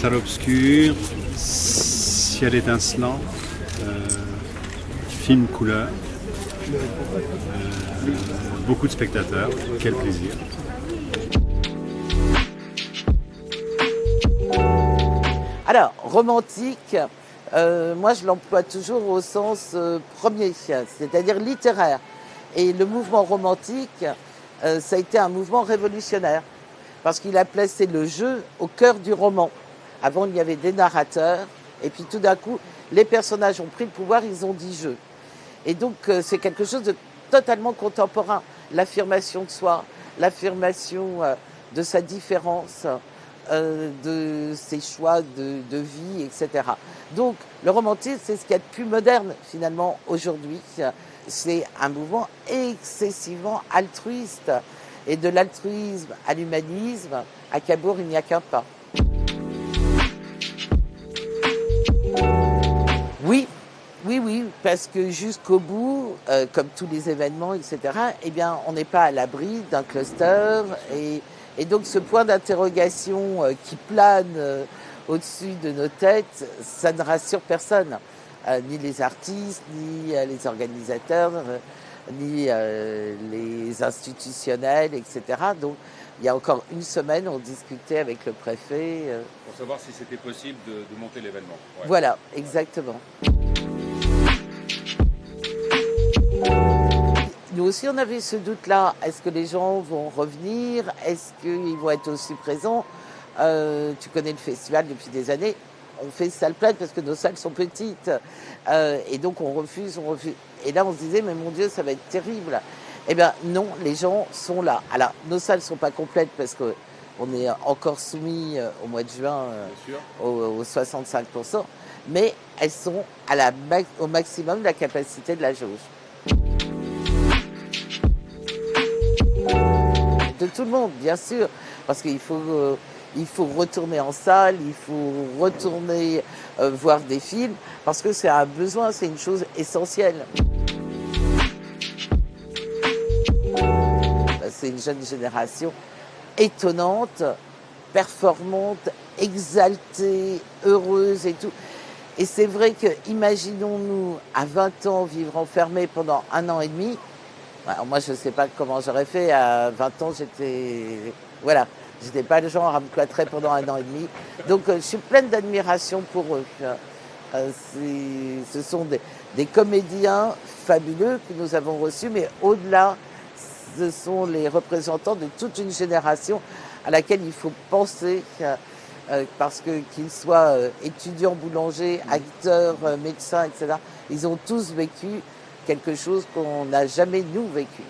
salle obscure, ciel étincelant, film couleur, beaucoup de spectateurs, quel plaisir. Alors, romantique, moi je l'emploie toujours au sens premier, c'est-à-dire littéraire. Et le mouvement romantique, ça a été un mouvement révolutionnaire, parce qu'il a placé le jeu au cœur du roman. Avant, il y avait des narrateurs, et puis tout d'un coup, les personnages ont pris le pouvoir, ils ont dit jeu. Et donc, c'est quelque chose de totalement contemporain. L'affirmation de soi, l'affirmation de sa différence, de ses choix de vie, etc. Donc, le romantisme, c'est ce qu'il y a de plus moderne, finalement, aujourd'hui. C'est un mouvement excessivement altruiste. Et de l'altruisme à l'humanisme, à Cabourg, il n'y a qu'un pas. Oui, oui, parce que jusqu'au bout, comme tous les événements, etc., eh bien, on n'est pas à l'abri d'un cluster. Et donc, ce point d'interrogation qui plane au-dessus de nos têtes, ça ne rassure personne. Ni les artistes, ni les organisateurs, ni les institutionnels, etc. Donc, il y a encore une semaine, on discutait avec le préfet. Pour savoir si c'était possible de monter l'événement. Ouais. Voilà, exactement. Nous aussi, on avait ce doute-là. Est-ce que les gens vont revenir? Est-ce qu'ils vont être aussi présents? Tu connais le festival depuis des années. On fait salle pleine parce que nos salles sont petites. Et donc, on refuse. Et là, on se disait, mais mon Dieu, ça va être terrible. Eh bien, non, les gens sont là. Alors, nos salles ne sont pas complètes parce qu'on est encore soumis au mois de juin aux 65%. Mais elles sont au maximum de la capacité de la jauge. De tout le monde, bien sûr, parce qu'il faut retourner en salle, il faut retourner voir des films, parce que c'est un besoin, c'est une chose essentielle. C'est une jeune génération étonnante, performante, exaltée, heureuse et tout. Et c'est vrai que, imaginons-nous, à 20 ans, vivre enfermé pendant 1 an et demi. Alors moi, je ne sais pas comment j'aurais fait. À 20 ans, j'étais pas le genre à me cloîtrer pendant 1 an et demi. Donc, je suis pleine d'admiration pour eux. Ce sont des comédiens fabuleux que nous avons reçus, mais au-delà, ce sont les représentants de toute une génération à laquelle il faut penser, parce qu'ils soient étudiants, boulangers, acteurs, médecins, etc. Ils ont tous vécu quelque chose qu'on n'a jamais, nous, vécu.